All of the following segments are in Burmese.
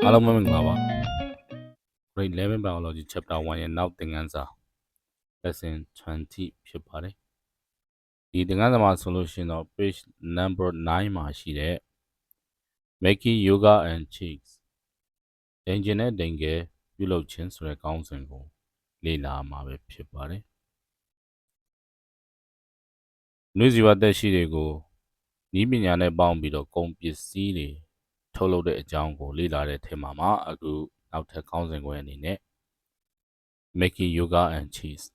အားလုံးပဲမင်္ဂလာပါ Grade 11 Biology Chapter 1 ရဲ့နောက်သင်ခန်းစာ Lesson 20 ဖြစ်ပါတယ်ဒီသင်ခန်းစာမှာဆိုလို့ရှိရင်တော့ page number 9မှာရှိတဲ့ Making Yoga and Cheeks ဒိန်ကျင်တဲ့ဒိန်ကဲပြုလုပ်ခြင်းဆိုတဲ့ခေါင်းစဉ်ကိုလေ့လာမှာပဲဖြစ်ပါတယ်နှွေးစီဝသက်ရှိတွေကိုနည်းပညာနဲ့ပေါင်းပြီးတော့ကုန်ပစ္စည်းတွေထုတ်လုပ်တဲ့အကြောင်းကိုလေ့လာတဲ့ထဲမှာအခုနောက်ထပ်ခေါင်းစဉ်ကိုအနေနဲ့ Making Yoga and Cheese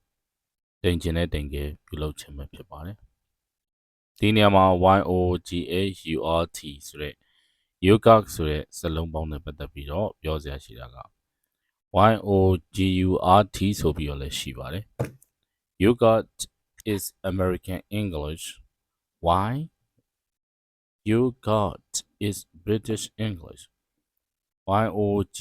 ဒိန်ကျင်တဲ့ဒိန်ကဲပြုလုပ်ခြင်းပဲဖြစ်ပါတယ်ဒီနေရာမှာ YOGAURT ဆိုတဲ့ yoga ဆိုတဲ့စလုံးပေါင်းနဲ့ပတ်သက်ပြီးတော့ပြောစရာရှိတာက YOGURT ဆိုပြီးတော့လည်းရှိပါတယ် Yoga is American English Why Yoga is British English YOGHURT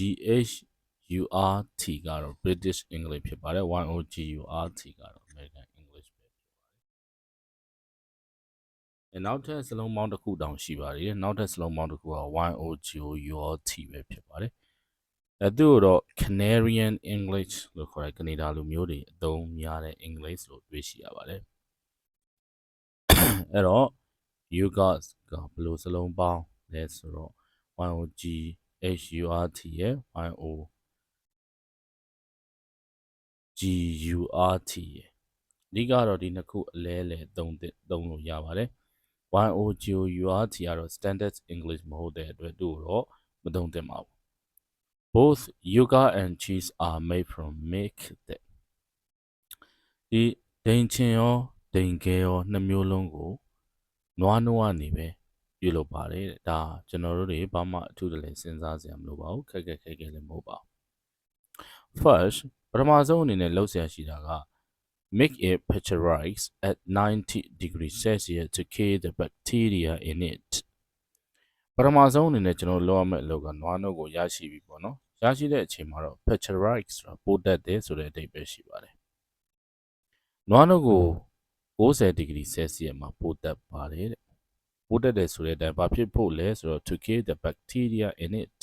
ကတော့ British English ဖြစ်ပါတယ် YOGURT ကတော့ American English ပဲနောက်ထပ်စလုံးပေါင်းတစ်ခုတောင်ရှိပါတယ်နောက်ထပ်စလုံးပေါင်းတစ်ခုက YOGURT ပဲဖြစ်ပါတယ်သူ့ကိုတော့ Canarian English လို့ခေါ်တဲ့ကနေဒါလူမျိုးတွေအသုံးများတဲ့ English လို့တွေ့ရှိရပါတယ်အဲ့တော့ yoga ကဘယ်လိုစလုံးပေါင်းလဲဆိုတော့ YOGHURT ရဲ့ YOGURT ရဲ့အဓိကတော့ဒီနှစ်ခုအလဲလဲသုံးလို့ရပါတယ် YOGURT ကတော့ standard English မဟုတ်တဲ့အတွက်သူ့ကိုတော့မသုံးသင့်ပါဘူး Both yoga and cheese are made from milk တဲ့ဒီဒိန်ချင်ရောဒိန်ကဲရောနှစ်မျိုးလုံးကိုနွားနိုးကနေပဲပြုလုပ်ပါတယ်ဒါကျွန်တော်တို့တွေဘာမှအထူးတလဲစဉ်းစားစရာမလိုပါဘူးခက်ခဲလည်းမဟုတ်ပါဘူး First ပထမဆုံးအနေနဲ့လုပ်ဆရာရှိတာကMake it pasteurize at 90 degrees Celsius to kill the bacteria in it ပထမဆုံးအနေနဲ့ကျွန်တော်လုပ်ရမယ့်အလုပ်ကနွားနိုးကိုရရှိပြီပေါ့နော်ရရှိတဲ့အချိန်မှာတော့ pasteurize ဆိုတာပိုတတ်တယ်ဆိုတဲ့အဓိပ္ပာယ်ရှိပါတယ်နွားနိုးကို90 degree Celsius မှာပိုတက်ပါတယ်တဲ့ပိုတက်တယ်ဆိုတဲ့အတိုင်းဘာဖြစ်ဖို့လဲဆိုတော့ to kill the bacteria in it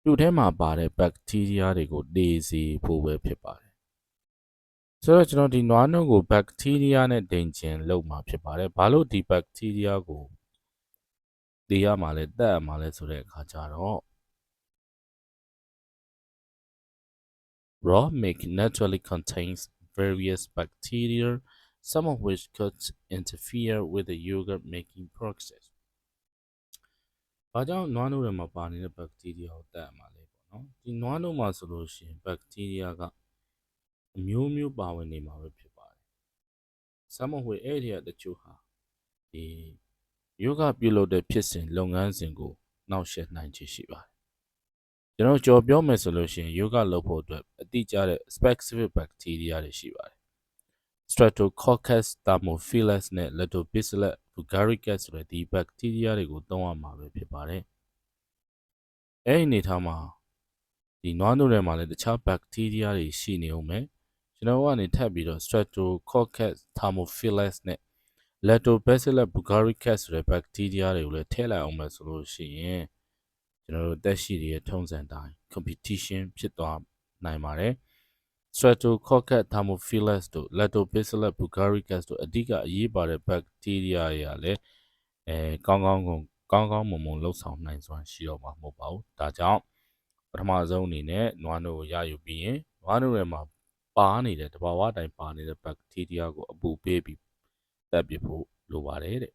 သူ့ထဲမှာပါတဲ့ bacteria တွေကိုတေးစေဖို့ပဲဖြစ်ပါတယ်ဆိုတော့ကျွန်တော်ဒီနွားနိုးကို bacteria နဲ့ဒိန်ချင်လုပ်မှာဖြစ်ပါတယ်ဘာလို့ဒီ bacteria ကိုတေးရမှာလဲတက်ရမှာလဲဆိုတဲ့အခါကျတော့ raw milk naturally contains various bacteria some of which could interfere with the yogurt making process ဘာကြောင့်နွားနိုးတွေမှာပါနေတဲ့ bacteria ကိုတက်ရမှာလဲပေါ့နော်ဒီနွားနိုးမှာဆိုလို့ရှိရင် bacteria ကအမျိုးမျိုးပါဝင်နေမှာပဲဖြစ်ပါတယ် some of which အဲ့ဒီတချို့ဟာဒီ yoga ပြုလုပ်တဲ့ဖြစ်စဉ်လုပ်ငန်းစဉ်ကိုနှောက်ယှက်နိုင်ခြေရှိပါတယ်ကျွန်တော်ကြော်ပြောမယ်ဆိုလို့ရှိရင် yoga လုပ်ဖို့အတွက်အတိအကျတဲ့ specific bacteria တွေရှိပါတယ် Streptococcus thermophilus နဲ့ Lactobacillus bugaricus ဆိုတဲ့ဒီ bacteria တွေကိုသုံးရမှာပဲဖြစ်ပါတယ်အဲ့ဒီအနေထားမှာဒီနွားနိုးထဲမှာလည်းတခြား bacteria တွေရှိနေဦးမယ်ကျွန်တော်ကနေထပ်ပြီးတော့ Streptococcus thermophilus နဲ့ Lactobacillus bugaricus ဆိုတဲ့ bacteria တွေကိုလည်းထည့်လိုက်အောင်မယ်ဆိုလို့ရှိရင်ကျွန်တော်တို့တက်ရှိရဲ့ထုံးစံတိုင်း competition ဖြစ်သွားနိုင်ပါတယ် Streptococcus thermophilus တို့ Lactobacillus bugaricus တို့အဓိကအရေးပါတဲ့ bacteria တွေကလည်းကောင်းကောင်းမွန်လှုပ်ဆောင်နိုင်စွမ်းရှိတော့မှာမဟုတ်ပါဘူးဒါကြောင့်ပထမဆုံးအနေနဲ့နွားနိုးကိုရယူပြီးရင်နွားနိုးထဲမှာပါနေတဲ့တဘာဝတိုင်းပါနေတဲ့ bacteria ကိုအပူပေးပြီးတက်ပြဖို့လိုပါတယ်တဲ့